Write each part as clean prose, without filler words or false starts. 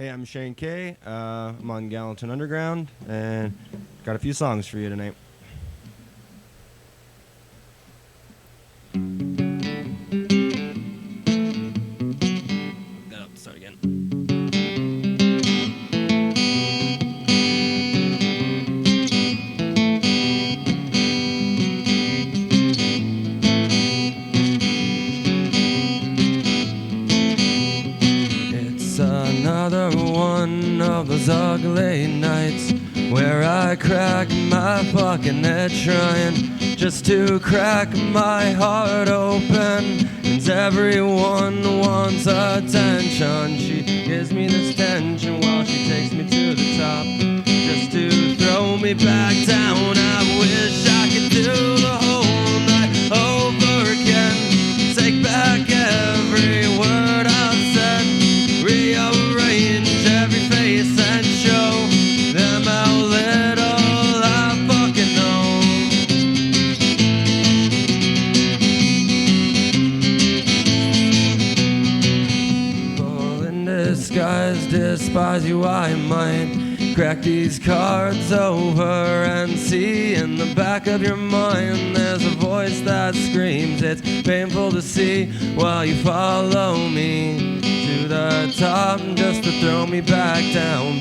Hey, I'm Shane K. I'm on Gallatin Underground, and got a few songs for you tonight. That up, start again. Another one of those ugly nights where I crack my fucking head trying just to crack my heart open. And everyone wants attention. She gives me this tension while she takes me to the top just to throw me back down. I wish I could do the whole night over again. Take back every word I've said. Rearrange every face and show them how little I fucking know. People in disguise despise you, I might crack these cards over and see in the back of your mind there's a voice that screams. It's painful to see while you follow me to the top just to throw me back down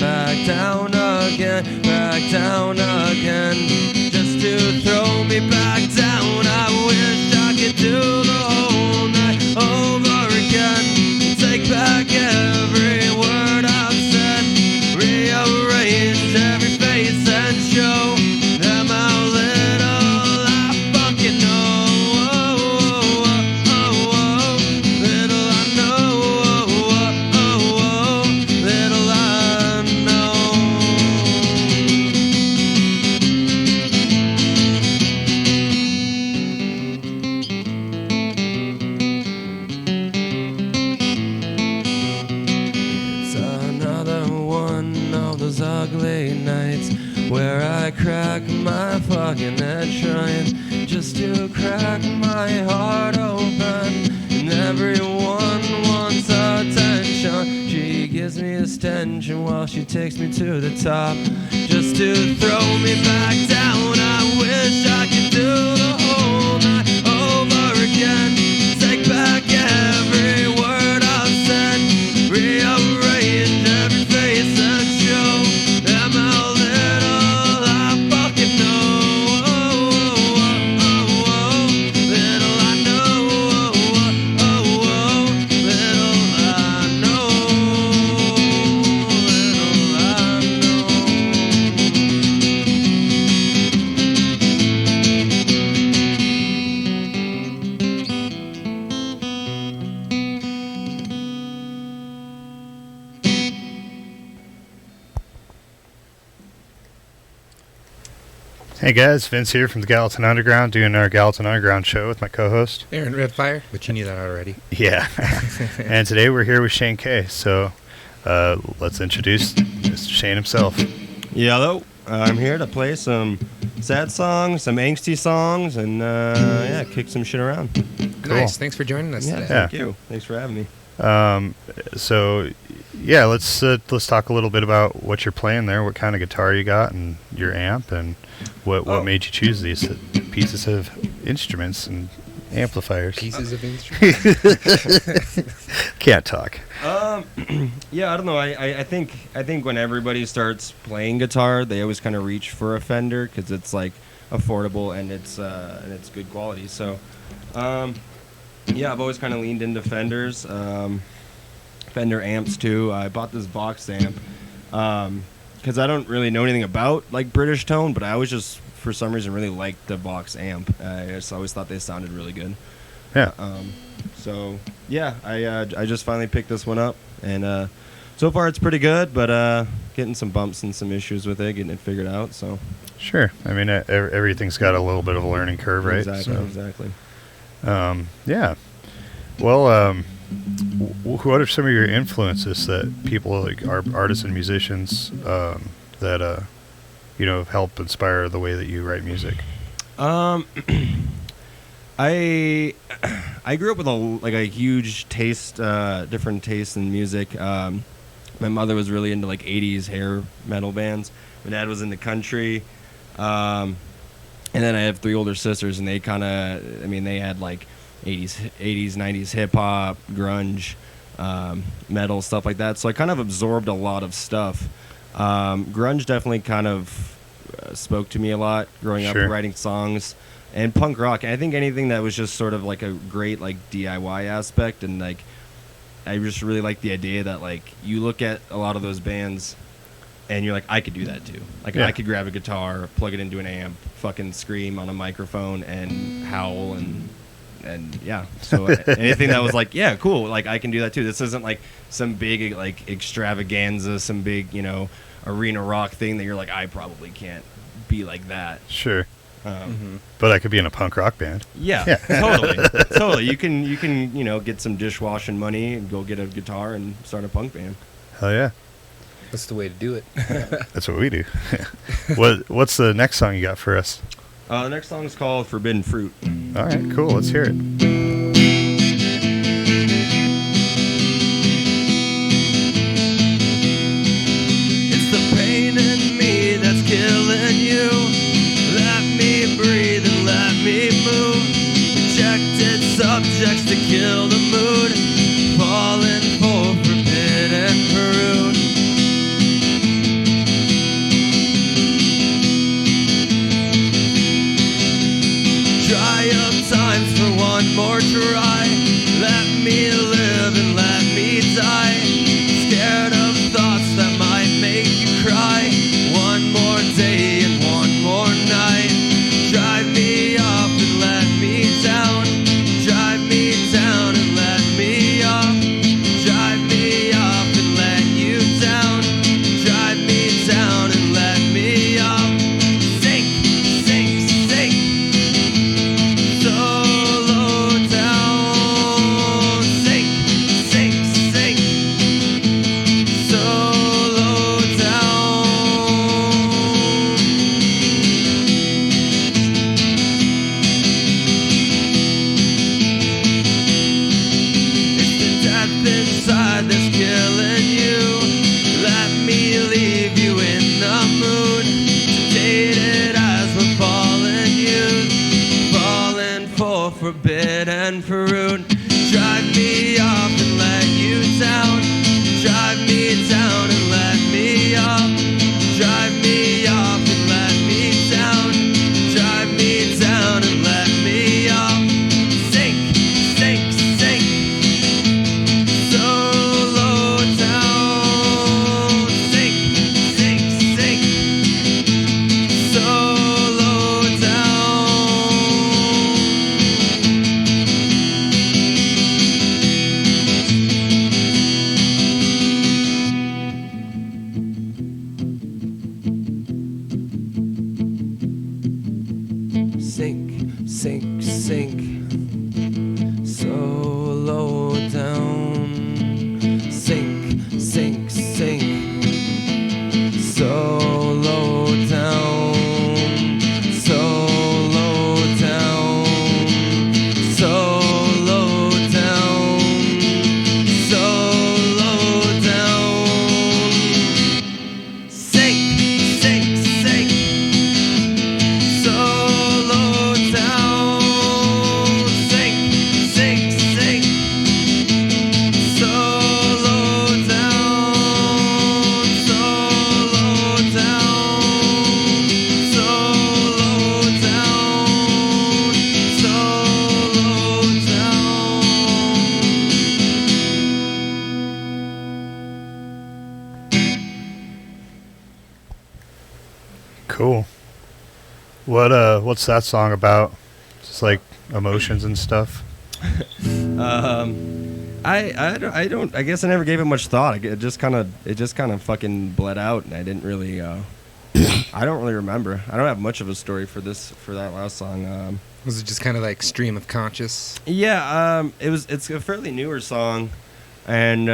again, just to throw me back down. I wish I could do the whole night over again. Take back every word I've said. Rearrange every face and show them how little I fucking know. Little I know. Little I know. It's another one of those ugly nights where I crack my fucking head trying just to crack my heart open. And everyone wants attention. She gives me this tension while she takes me to the top just to throw me back down. I wish I could do the whole night over again. Take back every word I've said. Rearrange every face and show them how little I fucking know. Little I know. Little I know. Little I know. Hey guys, Vince here from the Gallatin Underground doing our Gallatin Underground show with my co-host. Aaron Redfire, but you knew that already. Yeah. And today we're here with Shane K. So let's introduce Mr. Shane himself. Yeah, hello. I'm here to play some sad songs, some angsty songs, and yeah, kick some shit around. Cool. Nice. Thanks for joining us Yeah, today. thank you. Thanks for having me. So yeah, let's talk a little bit about what you're playing there, what kind of guitar you got, and your amp, and what made you choose these pieces of instruments and amplifiers. Pieces of instruments. Can't talk. Yeah, I don't know. I think when everybody starts playing guitar, they always kind of reach for a Fender because it's like affordable and it's good quality. So, yeah, I've always kind of leaned into Fenders, Fender amps too. I bought this box amp because I don't really know anything about like British tone, but I always just for some reason really liked the box amp. I just always thought they sounded really good. Yeah. So yeah, I just finally picked this one up, and so far it's pretty good, but getting some bumps and some issues with it, getting it figured out. So Sure. I mean, everything's got a little bit of a learning curve, right? Exactly. Yeah. Well, what are some of your influences that people like artists and musicians that have helped inspire the way that you write music? I grew up with a huge taste, different tastes in music. My mother was really into like 80s hair metal bands. My dad was into country. And then I have 3 older sisters, and they kind of, I mean, they had like 80s, 90s hip hop, grunge, metal, stuff like that. So I kind of absorbed a lot of stuff. Grunge definitely kind of spoke to me a lot growing up, writing songs, and punk rock. And I think anything that was just sort of like a great like DIY aspect, and like I just really like the idea that like you look at a lot of those bands and you're like, I could do that too. Like I could grab a guitar, plug it into an amp, fucking scream on a microphone and howl and yeah. So anything that was like, yeah, cool, like I can do that too. This isn't like some big like extravaganza, some big, you know, arena rock thing that you're like, I probably can't be like that. Sure. But I could be in a punk rock band. Yeah. Totally. You can, you know, get some dishwashing money and go get a guitar and start a punk band. Hell yeah. That's the way to do it. That's what we do. What's the next song you got for us? The next song is called Forbidden Fruit. All right, cool. Let's hear it. It's the pain in me that's killing you. Let me breathe and let me move. Rejected subjects to kill the mood. Falling for forbidden fruit. Dry up times for one more try. Let me live and let me die. Scared of thoughts that might make you cry. One more day and one more night. Drive me up and let me down. Drive me down and let me up. Drive me up and let you down. Drive me down and let me up. Sink, sink, sink. So low down. Sink, sink, sink. So low down. It's the death inside that's killing you. Let me leave you in the mood. Sedated as we're falling youth. Falling for forbidden fruit. Drive me up and let you down. Drive me down and let me up. Drive me up and let me down. Drive me down and let me up. Sink, sink, sink. So low down. Sink, sink, sink. So low down. Sink, sink, sink. So low down. Sink, sink, sink. So low down. So low down. So low down. So low down. Sink, sink, sink. So low down. Sink, sink, sink. So low down. So low down. So low down. So low down. Cool. What's that song about? Just like emotions and stuff. I don't. I guess I never gave it much thought. It just kind of fucking bled out, and I didn't really. I don't really remember. I don't have much of a story for that last song. Was it just kind of like stream of conscious? Yeah. It's a fairly newer song, and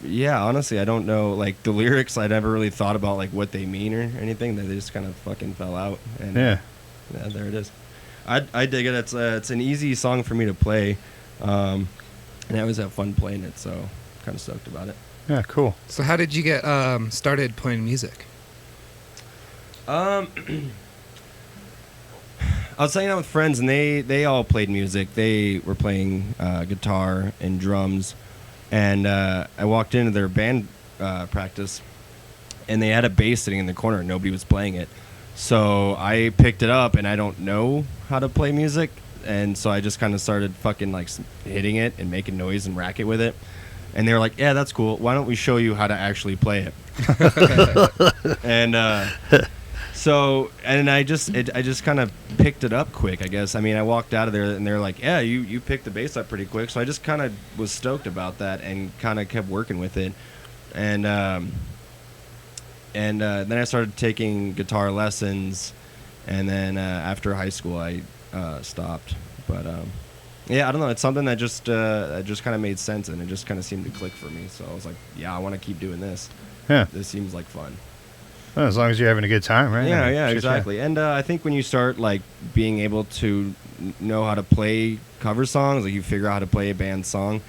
yeah. Honestly, I don't know. Like the lyrics, I never really thought about like what they mean or anything. They just kind of fucking fell out. And, Yeah. Yeah. There it is. I dig it. It's an easy song for me to play. And I always have fun playing it, so kind of stoked about it. Yeah, cool. So how did you get started playing music? I was hanging out with friends, and they all played music. They were playing guitar and drums, and I walked into their band practice, and they had a bass sitting in the corner, and nobody was playing it. So I picked it up, and I don't know how to play music, and so I just kind of started fucking like hitting it and making noise and racket with it. And they were like, "Yeah, that's cool. Why don't we show you how to actually play it?" And so, and I just kind of picked it up quick, I guess. I mean, I walked out of there, and they're like, "Yeah, you picked the bass up pretty quick." So I just kind of was stoked about that and kind of kept working with it. And then I started taking guitar lessons, and then after high school, I stopped. But yeah, I don't know. It's something that just kind of made sense, and it just kind of seemed to click for me. So I was like, yeah, I want to keep doing this. Yeah. This seems like fun. Well, as long as you're having a good time, right? Yeah, exactly. And I think when you start like being able to know how to play cover songs, like you figure out how to play a band song,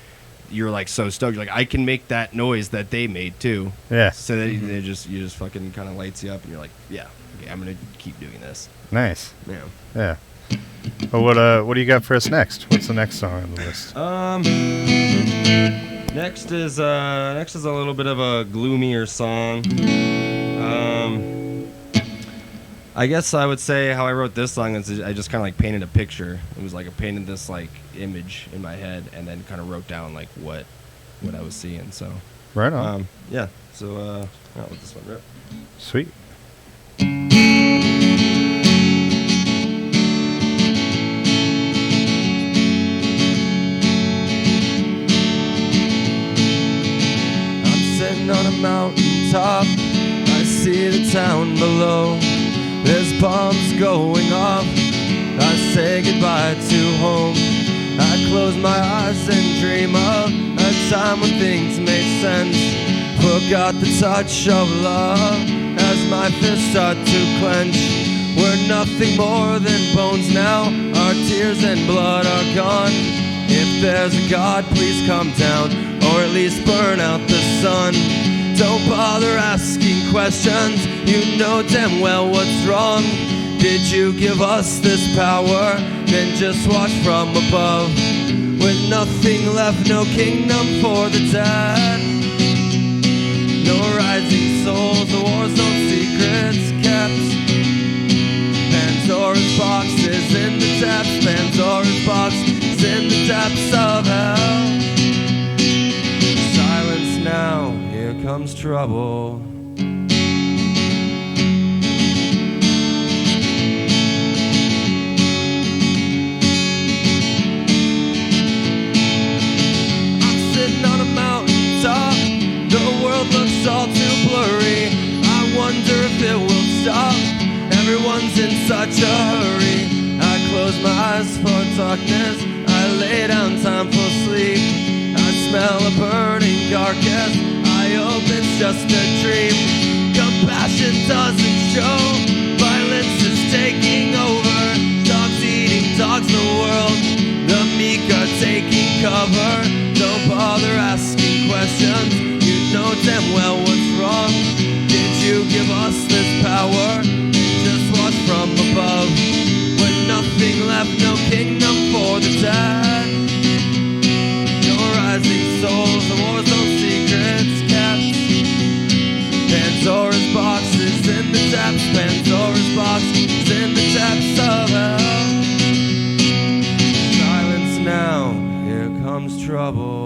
you're like so stoked. You're like, I can make that noise that they made too. Yeah. So that you just fucking kind of lights you up, and you're like, yeah, okay, I'm gonna keep doing this. Nice. Yeah. Yeah. Well, what do you got for us next? What's the next song on the list? Next is a little bit of a gloomier song. I guess I would say how I wrote this song is I just kind of like painted a picture. It was like I painted this like image in my head, and then kind of wrote down like what I was seeing. So Right on. yeah. So I'll let this one rip. Sweet. On a mountain top, I see the town below. There's bombs going off. I say goodbye to home. I close my eyes and dream of a time when things made sense. Forgot the touch of love as my fists start to clench. We're nothing more than bones now. Our tears and blood are gone. If there's a God, please come down, or at least burn out the sun. Don't bother asking questions, you know damn well what's wrong. Did you give us this power, then just watch from above? With nothing left, no kingdom for the dead. No rising souls, the war's no secrets kept. Pandora's box is in the depths, Pandora's box is in the depths of hell. Silence now, here comes trouble. I'm sitting on a mountain top, the world looks all too blurry. I wonder if it will stop, everyone's in such a hurry. I close my eyes for darkness, I lay down time for sleep. I smell a burning carcass, I hope it's just a dream. Compassion doesn't show, violence is taking over. Dogs eating dogs, the world, the meek are taking cover. Don't bother asking questions, you know damn well what's wrong. Did you give us this power? Just watch from above. With nothing left, no kingdom for the dead. No rising souls, the war's no secrets kept. Pandora's box is in the depths, Pandora's box is in the depths of hell. Silence now, here comes trouble.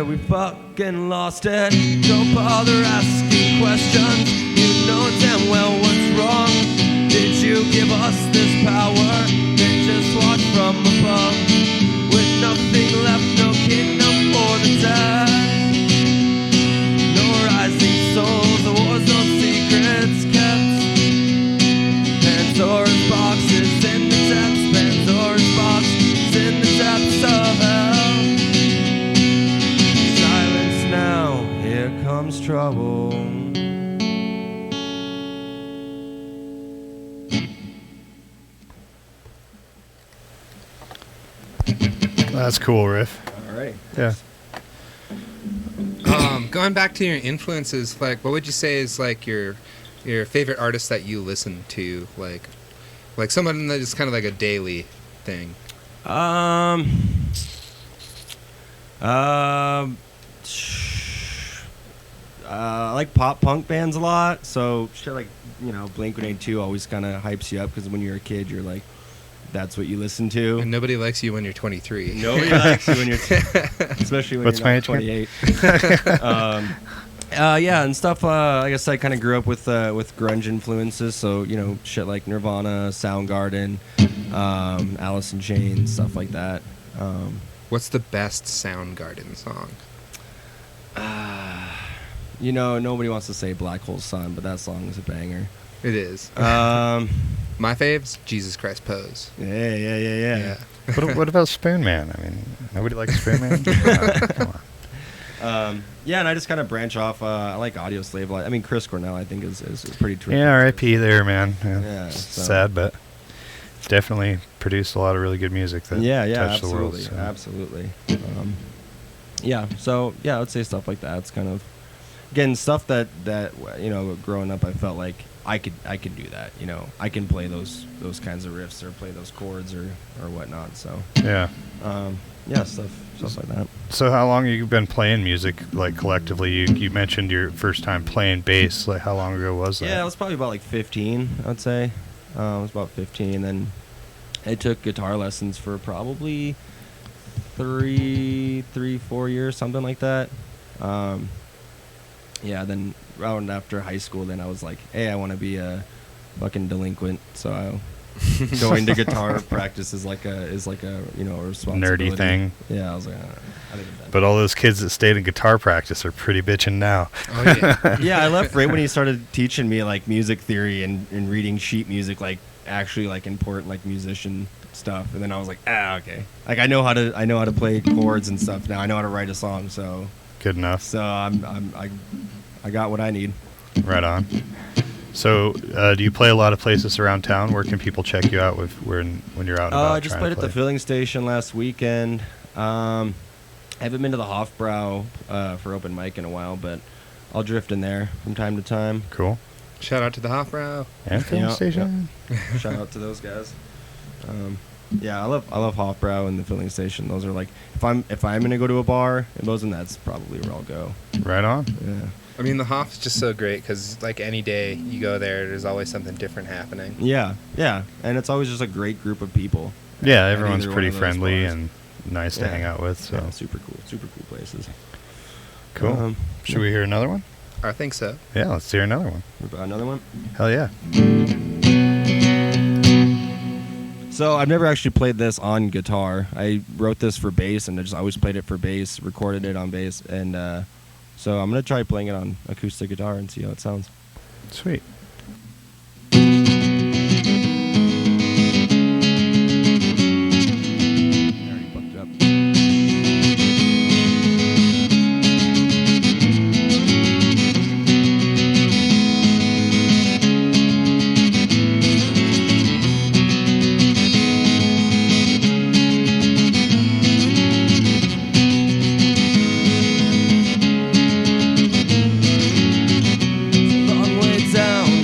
We fucking lost it. Don't bother asking questions, you know damn well what's wrong. Did you give us this power? Then just watch from above. With nothing left, no kingdom for the dead. That's cool, riff. All right. Yeah. Going back to your influences, like, what would you say is like your favorite artist that you listen to, like someone that is kind of like a daily thing? I like pop punk bands a lot, so shit like, you know, Blink-182 always kind of hypes you up because when you're a kid, you're like, that's what you listen to. And nobody likes you when you're 23. Nobody likes you when you're, especially when What's you're my not age 28. Yeah, and stuff. I guess I kind of grew up with grunge influences, so you know, shit like Nirvana, Soundgarden, Alice in Chains, stuff like that. What's the best Soundgarden song? You know, nobody wants to say Black Hole Sun, but that song is a banger. It is. My faves, Jesus Christ Pose. Yeah. What about Spoon Man? I mean, nobody likes Spoon Man? Come on. Yeah, and I just kind of branch off. I like Audio Slave a lot. I mean, Chris Cornell, I think, is pretty terrific. Yeah, R.I.P. there, man. Yeah, it's so. sad, but definitely produced a lot of really good music that touched the world. So. Absolutely. Yeah, so, yeah, I would say stuff like that. It's kind of, again, stuff that you know, growing up, I felt like I could do that. You know, I can play those kinds of riffs or play those chords or whatnot. So yeah, stuff like that. So how long have you been playing music, like collectively? You mentioned your first time playing bass. Like how long ago was that? Yeah, it was probably about like 15, I'd say. It was about 15, and then I took guitar lessons for probably 4 years, something like that. Yeah, then around after high school, then I was like, hey, I want to be a fucking delinquent, so I going to guitar practice is like a you know, a responsibility. Nerdy thing. Yeah, I was like, I didn't. But all those kids that stayed in guitar practice are pretty bitching now. Oh yeah. Yeah, I left right when he started teaching me like music theory and reading sheet music, like actually like important like musician stuff, and then I was like, okay, like I know how to play chords and stuff now. I know how to write a song, so good enough. So I got what I need. Right on. So do you play a lot of places around town? Where can people check you out when you're out and about? I just played at the filling station last weekend. I haven't been to the Hofbrau for open mic in a while, but I'll drift in there from time to time. Cool. Shout out to the Hofbrau. And filling station. Yep. Shout out to those guys. Yeah, I love Hofbrau and the filling station. Those are like, if I'm gonna go to a bar in Bozeman, that's probably where I'll go. Right on. Yeah. I mean, the Hof's just so great because like any day you go there, there's always something different happening. Yeah, and it's always just a great group of people. Yeah, everyone's pretty friendly and nice to hang out with. So yeah, super cool places. Cool. Should we hear another one? I think so. Yeah, let's hear another one. Another one? Hell yeah. So I've never actually played this on guitar. I wrote this for bass, and I just always played it for bass, recorded it on bass, and so I'm going to try playing it on acoustic guitar and see how it sounds. Sweet. Long way down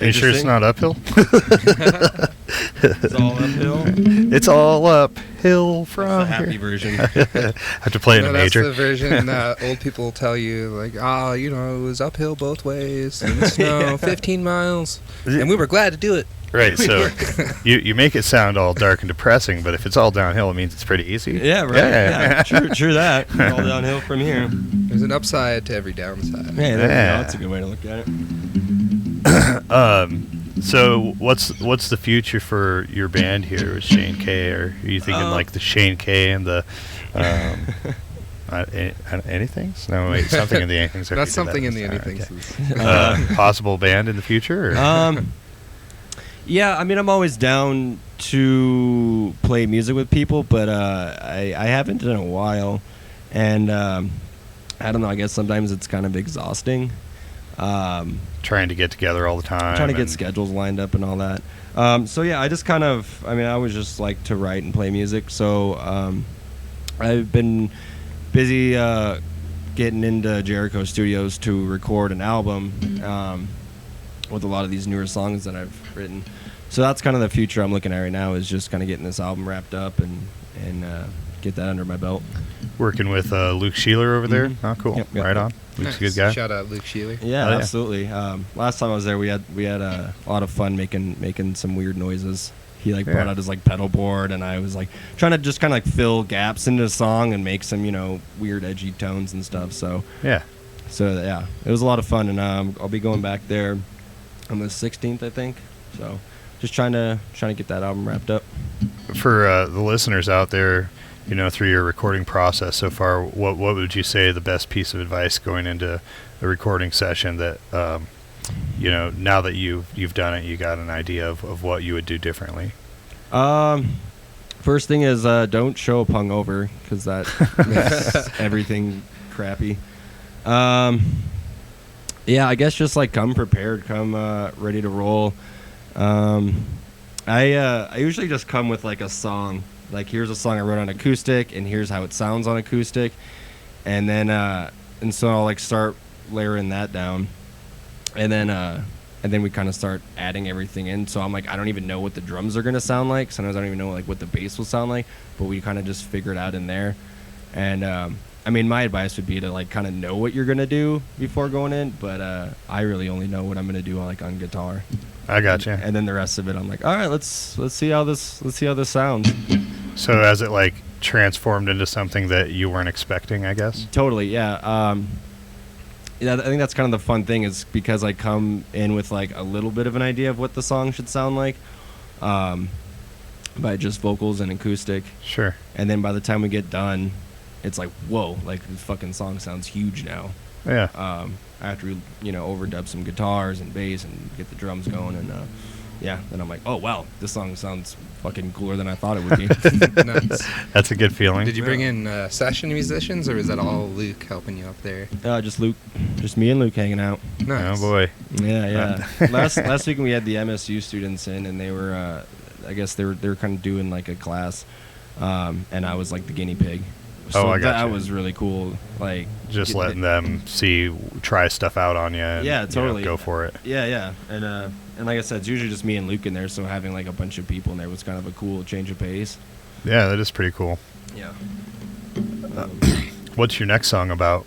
Are you sure it's not uphill? It's all uphill. It's all uphill from That's the happy here. version. Have to play in a That's major. the version that old people tell you, like, you know, it was uphill both ways, and snow 15 miles, and we were glad to do it. Right, so you make it sound all dark and depressing, but if it's all downhill, it means it's pretty easy. Yeah, right. Yeah. True that. All downhill from here. There's an upside to every downside. Hey, there you go. That's a good way to look at it. So what's the future for your band here with Shane K? Or are you thinking like the Shane K and the anything? No, wait, something in the anythings. Not something in the anythings. Okay. Possible band in the future? Or? Yeah, I mean, I'm always down to play music with people, but I haven't done it in a while, and I don't know. I guess sometimes it's kind of exhausting. Trying to get together all the time. Trying to get schedules lined up and all that. So yeah, I just kind of. I mean, I always just like to write and play music. So I've been busy getting into Jericho Studios to record an album. With a lot of these newer songs that I've written. So that's kind of the future I'm looking at right now, is just kind of getting this album wrapped up and get that under my belt. Working with Luke Sheeler over there. Oh, cool. Yep. Right on. Luke's a good guy. Shout out Luke Sheeler. Yeah, Oh, yeah. absolutely. Last time I was there, we had a lot of fun making some weird noises. He brought out his pedal board, and I was trying to just kind of fill gaps into the song and make some weird edgy tones and stuff. So yeah, it was a lot of fun, and I'll be going back there on the 16th, I think. So just trying to get that album wrapped up. For the listeners out there, through your recording process so far, what would you say the best piece of advice going into a recording session that now that you've done it, you got an idea of what you would do differently? First thing is don't show up hungover, because that makes everything crappy. Yeah, I guess just come prepared, come ready to roll. I usually just come with a song. Here's a song I wrote on acoustic, and here's how it sounds on acoustic, and then so I'll start layering that down, and then we kind of start adding everything in. So I'm I don't even know what the drums are gonna sound like. Sometimes I don't even know what the bass will sound like, but we kind of just figure it out in there. And I mean, my advice would be to kind of know what you're gonna do before going in, but I really only know what I'm gonna do on guitar. I got you. And then the rest of it, I'm all right, let's see how this sounds. So has it transformed into something that you weren't expecting, I guess? Totally, yeah. Yeah, I think that's kind of the fun thing, is because I come in with a little bit of an idea of what the song should sound like, by just vocals and acoustic. Sure. And then by the time we get done, it's whoa, this fucking song sounds huge now. Yeah. I have to overdub some guitars and bass and get the drums going, and then I'm oh wow, this song sounds fucking cooler than I thought it would be. Nice. That's a good feeling. Did you bring in session musicians, or was that all Luke helping you up there? Just Luke, just me and Luke hanging out. Nice. Oh boy. Yeah. Last week we had the MSU students in, and they were, I guess they were kind of doing a class, and I was the guinea pig. So I got that you. was really cool. Just letting them try stuff out on you. And, yeah, totally. Go for it. Yeah. And like I said, it's usually just me and Luke in there, so having a bunch of people in there was kind of a cool change of pace. Yeah, that is pretty cool. Yeah. What's your next song about?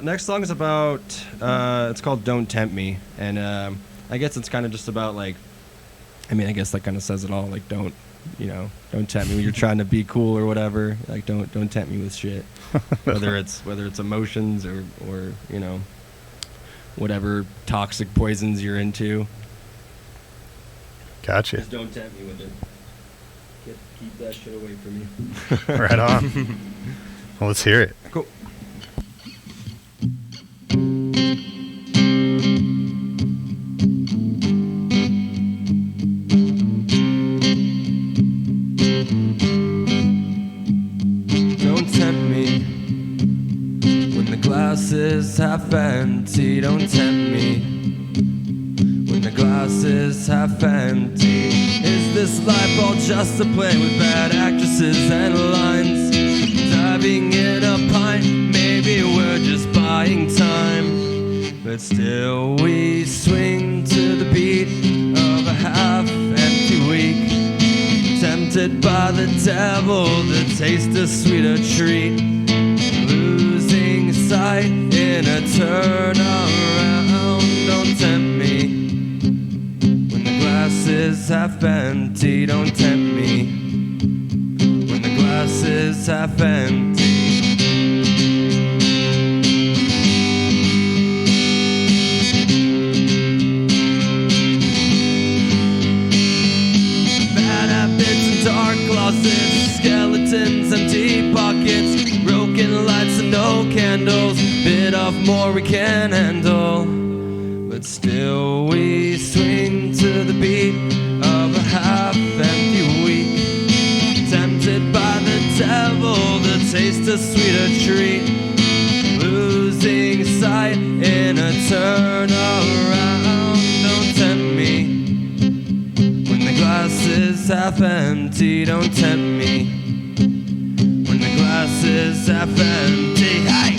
Next song is about, it's called Don't Tempt Me, and I guess it's kind of just about I guess that kind of says it all. Don't tempt me when you're trying to be cool or whatever. Don't tempt me with shit. whether it's emotions or whatever toxic poisons you're into. Gotcha. Just don't tempt me with it. Keep that shit away from me. Right on. Well, let's hear it. Cool. Glass is half empty, don't tempt me. When the glass is half empty, is this life all just a play with bad actresses and lines? Diving in a pint, maybe we're just buying time, but still we swing to tempted by the devil to taste a sweeter treat, losing sight in a turnaround. Don't tempt me when the glass is half empty. Don't tempt me when the glass is half empty. Dark closets, skeletons, empty pockets, broken lights and no candles, bit off more we can handle. But still we swing to the beat of a half-empty week, tempted by the devil to taste a sweeter treat, losing sight in a turnaround. Don't tempt me when the glass is half empty. Don't tempt me when the glass is half empty. Hey!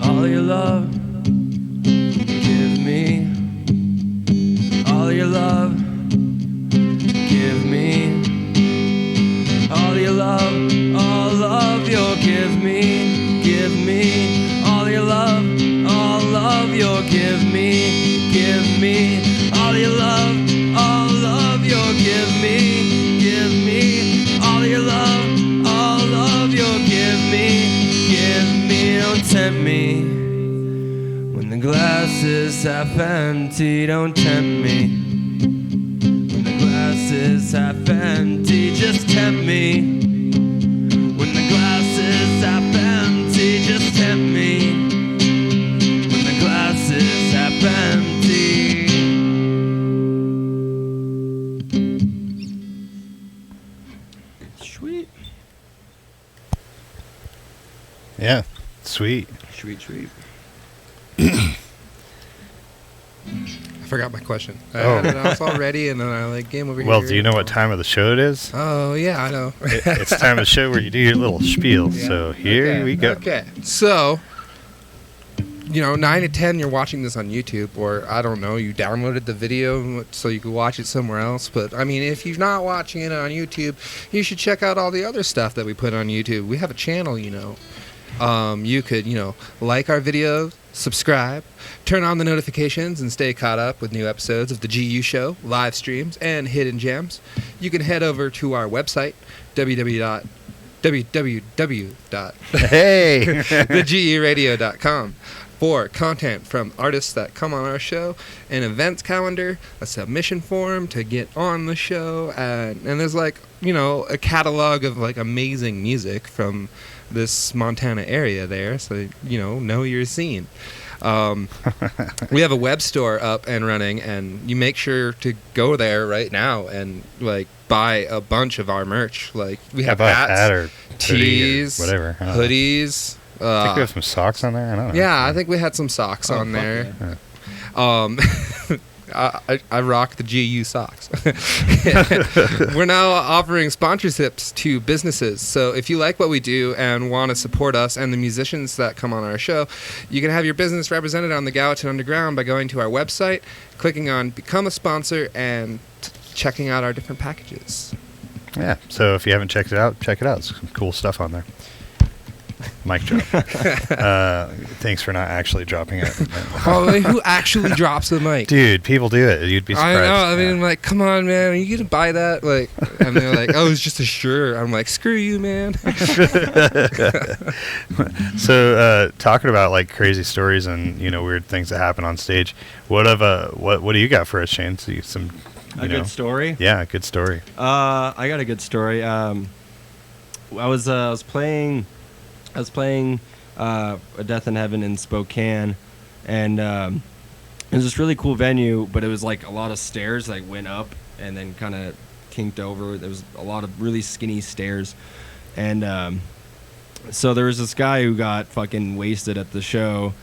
All your love, give me. All your love, give me. All your love, all of your give me. Give me. All your love, all of your give me. Give me. All your love, all of your give me. Give me. All your love, all of your give me. Give me. Don't tempt me when the glass is half empty. Don't tempt me when the glass is half empty. Just tempt me when the glass is half empty. Just tempt me when the glass is half empty. Sweet. Yeah, sweet. Sweet, sweet. I forgot my question. Oh. I was all ready, and then I like game over here. Well, do you know what time of the show it is? Oh yeah, I know. It's time of the show where you do your little spiel. Yeah. So here Okay, we go. Okay, so 9 to 10, you're watching this on YouTube, or I don't know, you downloaded the video so you could watch it somewhere else. But I mean, if you're not watching it on YouTube, you should check out all the other stuff that we put on YouTube. We have a channel, you could, like our video, subscribe, turn on the notifications, and stay caught up with new episodes of the GU Show, live streams, and hidden gems. You can head over to our website, Hey! theguradio.com, for content from artists that come on our show, an events calendar, a submission form to get on the show, and there's a catalog of amazing music from this Montana area there, so know you're seen. We have a web store up and running, and you make sure to go there right now and buy a bunch of our merch. We have hats, or tees, or whatever. I don't know. hoodies. I think we have some socks on there. I don't know. Yeah, I think we had some socks on there. Yeah. I rock the GU socks. We're now offering sponsorships to businesses. So if you like what we do and want to support us and the musicians that come on our show, you can have your business represented on the Gallatin Underground by going to our website, clicking on Become a Sponsor, and checking out our different packages. Yeah. So if you haven't checked it out, check it out. It's some cool stuff on there. Mic drop. Thanks for not actually dropping it. Who actually drops the mic? Dude, people do it. You'd be surprised. I know. I mean, come on, man. Are you gonna buy that? And they're like, "Oh, it's just a shirt." I'm like, "Screw you, man." So, talking about crazy stories and weird things that happen on stage. What do you got for us, Shane? So some Good story. Yeah, a good story. I got a good story. I was playing A Death in Heaven in Spokane, and it was this really cool venue, but it was a lot of stairs went up and then kind of kinked over. There was a lot of really skinny stairs, and so there was this guy who got fucking wasted at the show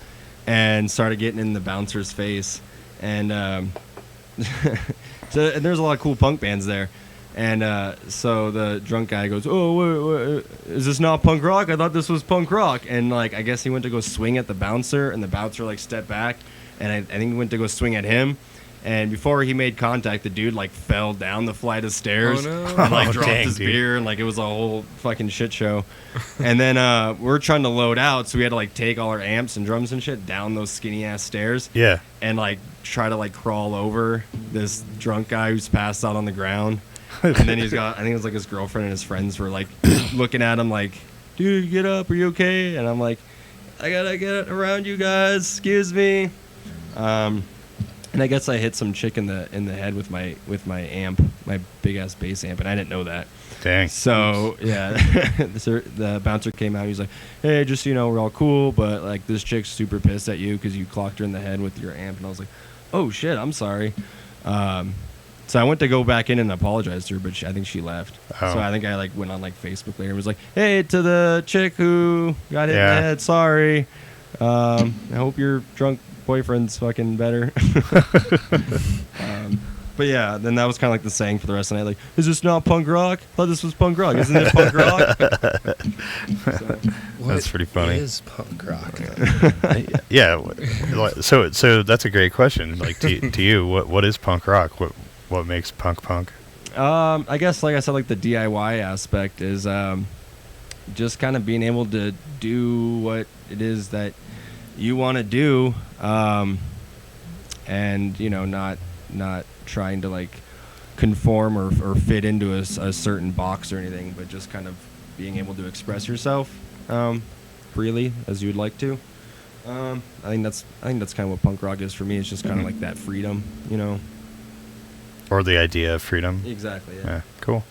and started getting in the bouncer's face, and So and there's a lot of cool punk bands there. And so the drunk guy goes, "Oh, wait, is this not punk rock? I thought this was punk rock." And like, I guess he went to go swing at the bouncer, and the bouncer like stepped back, and I think he went to go swing at him. And before he made contact, the dude like fell down the flight of stairs, Oh, no. and like Oh, dropped dang, his dude. beer, and like it was a whole fucking shit show. And then we're trying to load out, so we had to like take all our amps and drums and shit down those skinny ass stairs, Yeah. and like try to like crawl over this drunk guy who's passed out on the ground. And then he's got, I think it was like his girlfriend and his friends were like looking at him like, "Dude, get up, are you okay?" And I'm like, "I gotta get around you guys, excuse me." And I guess I hit some chick in the head with my amp, my big ass bass amp, and I didn't know that. Dang. So yeah, the bouncer came out. He's like, "Hey, just so you know, we're all cool, but like this chick's super pissed at you because you clocked her in the head with your amp." And I was like, "Oh shit, I'm sorry." So I went to go back in and apologize to her, but I think she left. Oh. So I think I like went on like Facebook later and was like, "Hey, to the chick who got hit in Yeah. the head, sorry. I hope your drunk boyfriend's fucking better." But yeah, then that was kind of like the saying for the rest of the night. Like, "Is this not punk rock? I thought this was punk rock. Isn't it punk rock?" So, That's pretty funny. What is punk rock? Yeah. So that's a great question. Like to you, what is punk rock? What makes punk? I guess, like I said, like the DIY aspect is just kind of being able to do what it is that you want to do, and you know, not trying to like conform or fit into a certain box or anything, but just kind of being able to express yourself freely as you would like to. I think that's kind of what punk rock is for me. It's just kind of like that freedom, you know. Or the idea of freedom. Exactly. Yeah. Cool.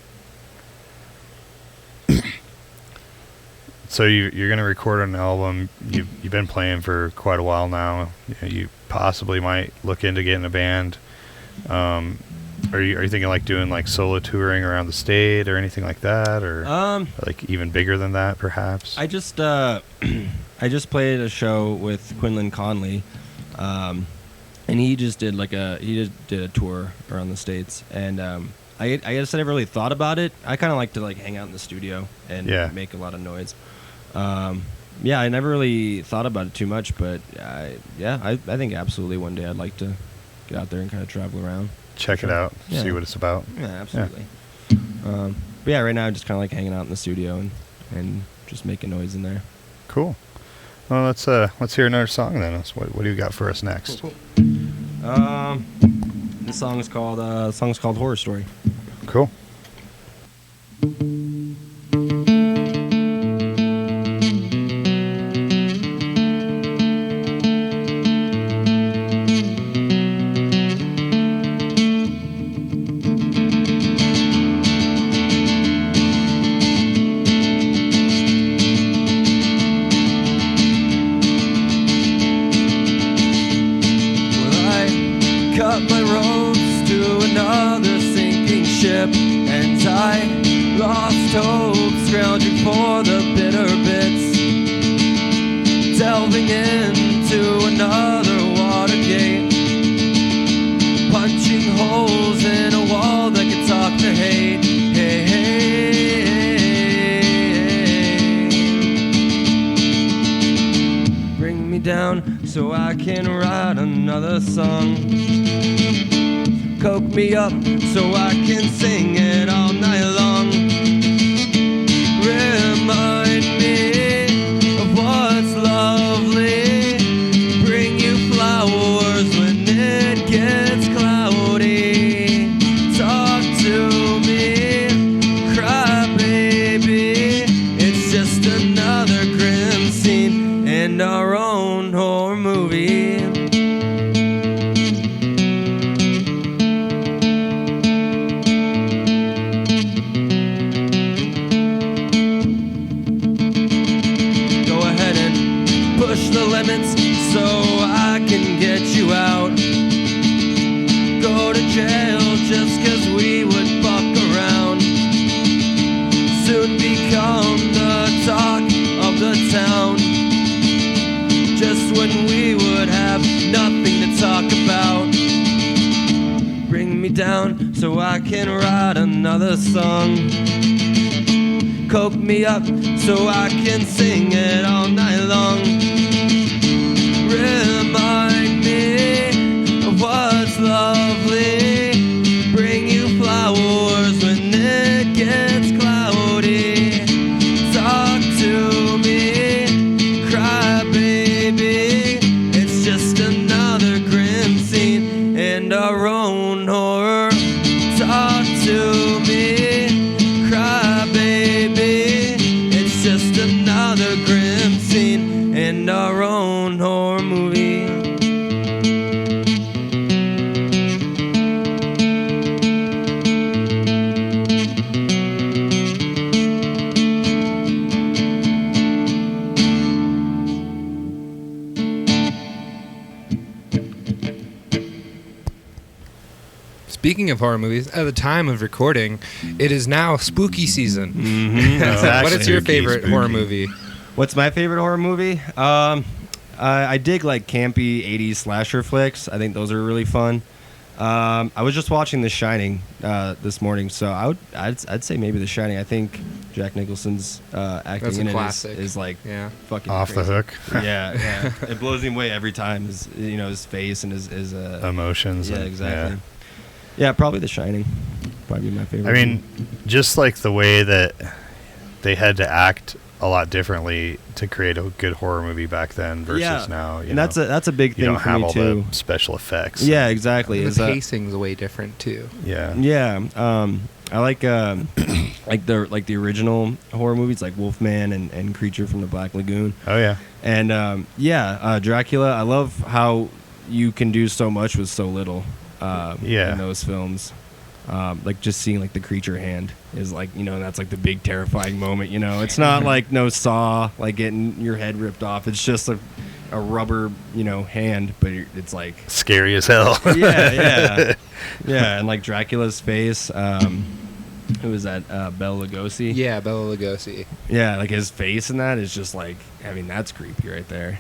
So you're gonna record an album. You've been playing for quite a while now. You possibly might look into getting a band. Are you thinking like doing like solo touring around the state or anything like that, or like even bigger than that perhaps? I just I just played a show with Quinlan Conley, and he just did a tour around the states, and I guess I never really thought about it. I kind of like to like hang out in the studio and make a lot of noise. Yeah, I never really thought about it too much, but I think absolutely one day I'd like to get out there and kind of travel around. Check it out, see what it's about. Yeah, absolutely. But yeah, right now I'm just kind of like hanging out in the studio and just making noise in there. Cool. Well, let's hear another song then. What do you got for us next? Cool. This song is called Horror Story. Cool. Cut my ropes to another sinking ship, and I lost hope, scrounging for the bitter bits, delving into another water gate, punching holes in a wall that could talk to hate. Hey, hey, hey. Bring me down so I can write another song. Coke me up so I can sing it all night long. Remind me of what's lovely. Bring you flowers when it gets cloudy. Talk to me, cry baby. It's just another grim scene in our own horror movie. Push the limits so I can get you out. Go to jail just cause we would fuck around. Soon become the talk of the town. Just when we would have nothing to talk about. down so I can write another song. Coke me up so I can sing it all night long. Remind me of what's lovely. Bring you flowers when it gets cloudy. Talk to me, cry baby. It's just another grim scene in our own horror. Talk to me, cry baby. It's just another grim scene in our own horror movie. Speaking of horror movies, at the time of recording, it is now spooky season. Exactly. What is your Spooky, favorite spooky. horror movie? What's my favorite horror movie? I dig like campy 80s slasher flicks. I think those are really fun. I was just watching The Shining this morning, so I'd say maybe The Shining. I think Jack Nicholson's acting That's a in it classic. is like Yeah. fucking Off the crazy. hook. Yeah. It blows me away every time. His face and his Emotions. yeah, and- exactly. Yeah, probably The Shining. Probably my favorite. I mean, just like the way that they had to act a lot differently to create a good horror movie back then versus Yeah. now. You and know? that's a big you thing don't for have me all too. the special effects. Yeah, exactly. The pacing's way different too. Yeah. Yeah, I like like the original horror movies like Wolfman and Creature from the Black Lagoon. Oh yeah. And Dracula. I love how you can do so much with so little. Yeah. In those films, like just seeing like the creature hand is like that's like the big terrifying moment. It's not like no Saw like getting your head ripped off. It's just a rubber hand, but it's like Scary as hell. yeah. And like Dracula's face. Who is that? Bela Lugosi. Yeah, Bela Lugosi. Yeah, like his face in that is just like, I mean, that's creepy right there.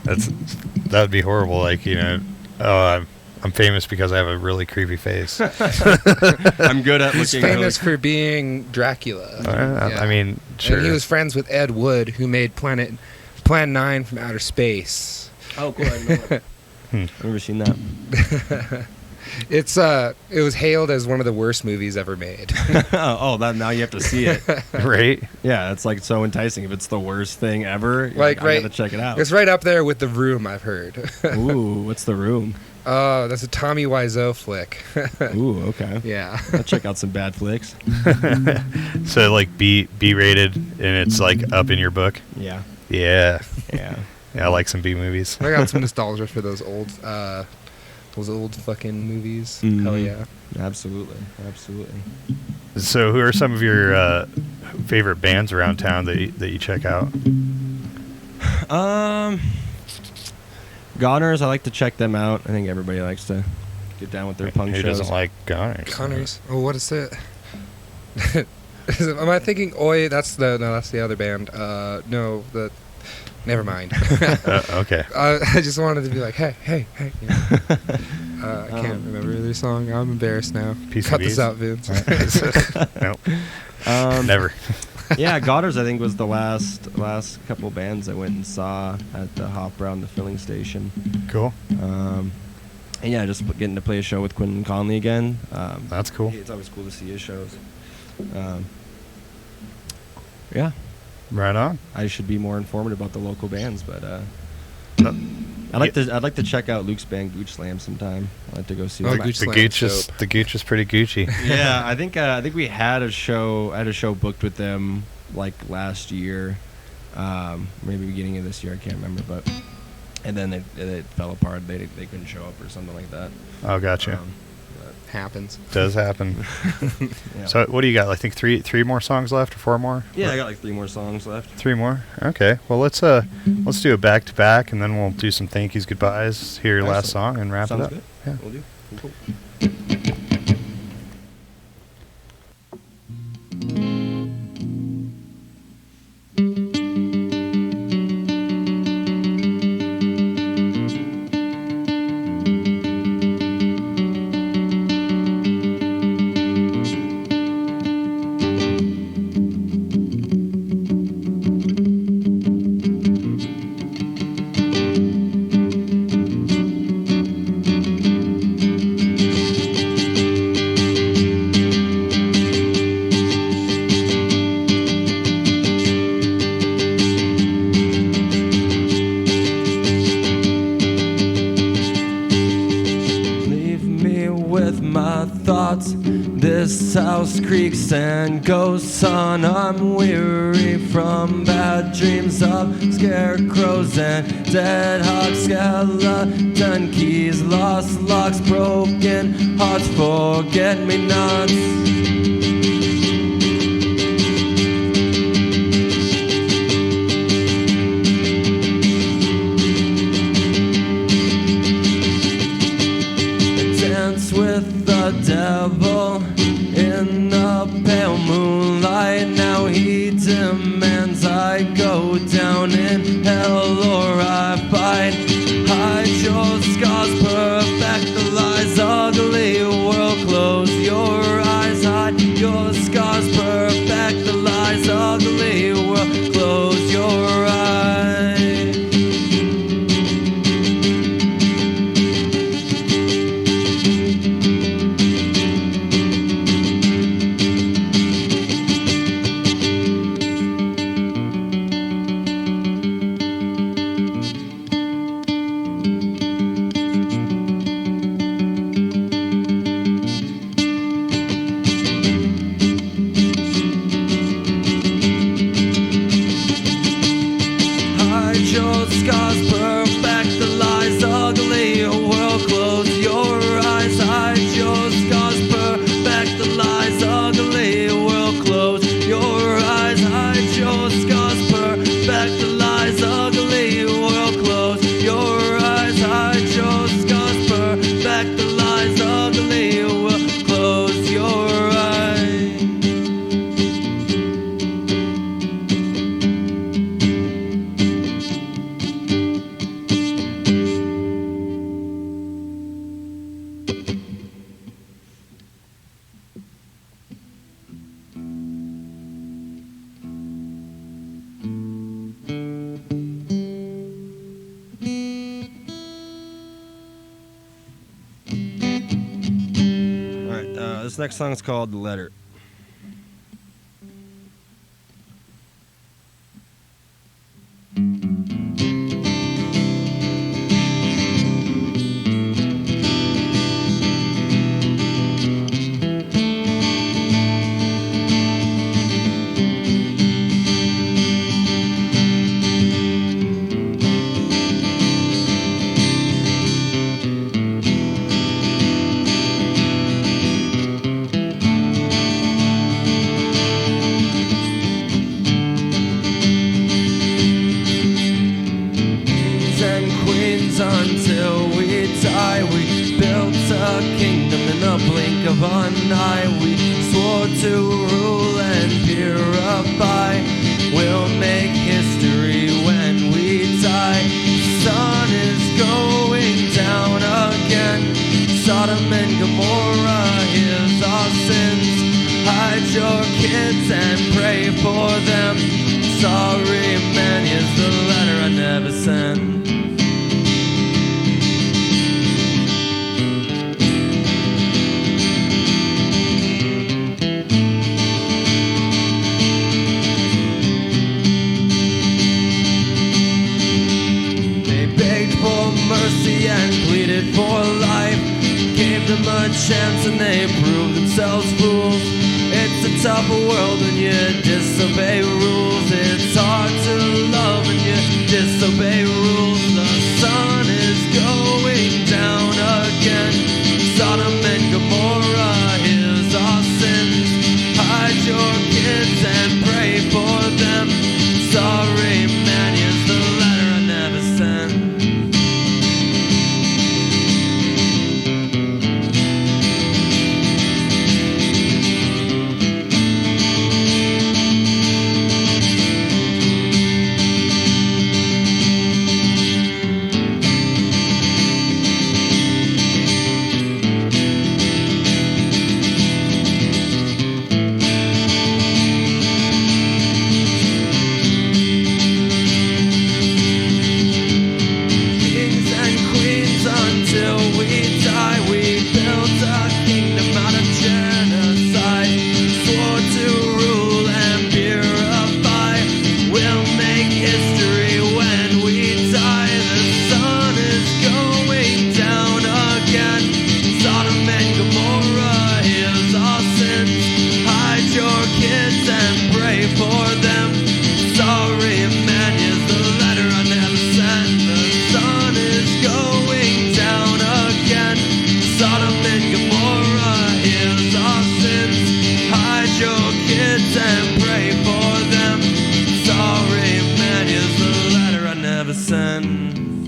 That would be horrible. Like I'm famous because I have a really creepy face. I'm good at He's looking. famous for being Dracula. Yeah. I mean, sure. And he was friends with Ed Wood, who made Plan 9 from Outer Space. Oh, cool! I didn't know that. I've never seen that. It was hailed as one of the worst movies ever made. That now you have to see it. right. Yeah, it's like so enticing. If it's the worst thing ever, you're Like, I right- gotta check it out. It's right up there with The Room, I've heard. Ooh, what's The Room? Oh, that's a Tommy Wiseau flick. Ooh, okay. Yeah. I'll check out some bad flicks. So like B rated, and it's like up in your book. Yeah, Yeah. yeah. Yeah, I like some B movies. I got some nostalgia for those old fucking movies. Mhm. Hell yeah. Absolutely. So, who are some of your favorite bands around town that you check out? Goners, I like to check them out. I think everybody likes to get down with their punk Who shows. doesn't like Goners? Connors. Oh, what is it? Am I thinking Oi? That's the other band. No, never mind. Okay. I just wanted to be like, hey. You know. I can't remember their song. I'm embarrassed now. PCBs? Cut this out, Vince. Nope. Um, Never. Yeah, Goddard's I think was the last couple bands I went and saw at the Hop Brown, the filling station. Cool. And yeah, just getting to play a show with Quentin Conley again. That's cool. It's always cool to see his shows. Yeah, Right on. I should be more informed about the local bands, but No, I'd like to check out Luke's band Gooch Slam sometime. I'd like to go see Oh, them. Gooch the Slam Gooch is dope. the Gooch is pretty Gucci. Yeah, I think we had a show. I had a show booked with them like last year, maybe beginning of this year. I can't remember, but and then it fell apart. They couldn't show up or something like that. Oh, gotcha. Happens. Does happen. Yeah. So, what do you got? I think three more songs left, or 4 more? Yeah, I got like 3 more songs left. 3 more. Okay. Well, let's do a back to back, and then we'll do some thank yous, goodbyes. Hear your last Excellent. song, and wrap Sounds it up. good. Yeah. We'll do. Cool. This house creaks and goes, son. I'm weary from bad dreams of scarecrows and dead hogs, skeleton keys, lost locks, broken hearts, forget-me-nots. With the devil in the pale moonlight. Now he demands I go down in hell or I fight. Hide your scars, perfect the lies, ugly world, close your eyes. Hide your scars, perfect the lies, ugly world, close your eyes. This next song is called "The Letter." Until we die, we built a kingdom in a blink of an eye. We swore to rule and purify. We'll make history when we die. The sun is going down again. Sodom and Gomorrah, here's our sins. Hide your kids and pray for them. Sorry man, here's the letter I never sent. Mercy and pleaded for life. Gave them a chance and they proved themselves fools. It's a tough world when you disobey rules. It's hard to love when you disobey rules. The sun is going down again. Sodom and Gomorrah, here's our sins. Hide your kids and pray for them. Sorry man, here's the letter I never sent. listen.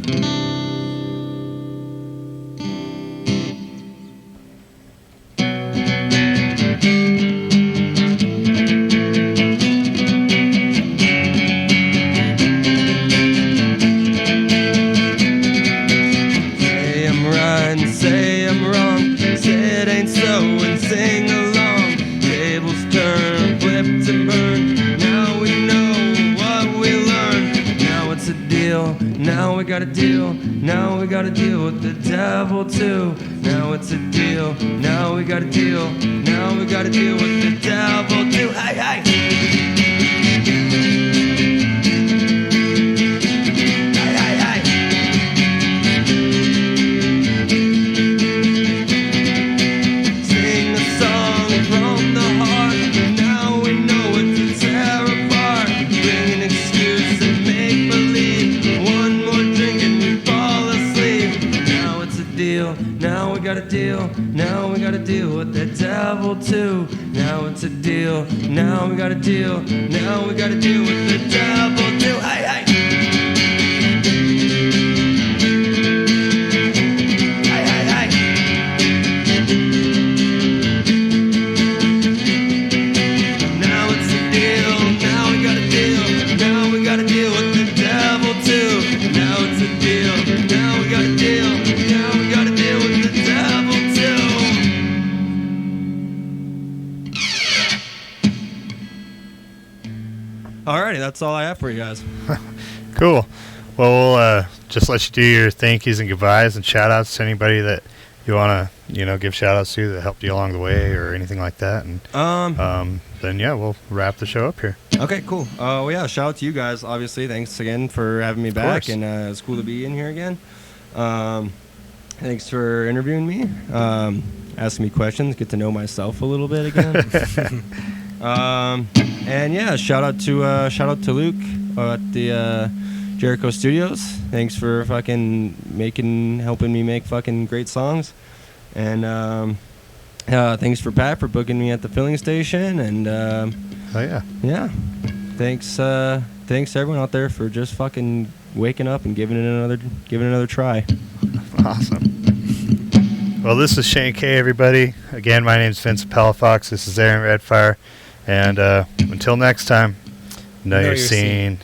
Say I'm right and say I'm wrong. Say it ain't so and sing along. Tables turn, flipped and burned. Now we know what we learned. Now it's a deal. Now we got a deal. Now we got to deal with the devil too. Now it's a deal. Now we got a deal. Now we got to deal with the devil too. Hey, hey. Hey, hey, hey. Sing a song from the heart. Now we know what to tear apart. Bring an excuse and make believe. One more drink and we fall asleep. Now it's a deal. Now we got a deal. Now we got to deal with the devil too. Now it's a deal. Now we got a deal. Now we got to deal with the devil too. Hey, hey. Hey, hey, hey. Now it's a deal. Now we got a deal. Now we got to deal with the devil too. Now it's a deal. Now we got a deal. Now we got to deal with the devil too. Alrighty, that's all I have for you guys. Cool. Well, we'll just let you do your thank yous and goodbyes and shout outs to anybody that you want to, give shout outs to that helped you along the way or anything like that. And then, yeah, we'll wrap the show up here. Okay, cool. Well, yeah, shout out to you guys, obviously. Thanks again for having me back, course. and it's cool to be in here again. Thanks for interviewing me, asking me questions, get to know myself a little bit again. And yeah, shout out to Luke at the Jericho Studios. Thanks for fucking helping me make fucking great songs. And thanks for Pat for booking me at the filling station. And Oh, yeah. yeah, thanks to everyone out there for just fucking waking up and giving it another try. Awesome. Well, this is Shane K, everybody. Again, my name's Vincent Palafox. This is Aaron Redfire. And until next time, know your scene.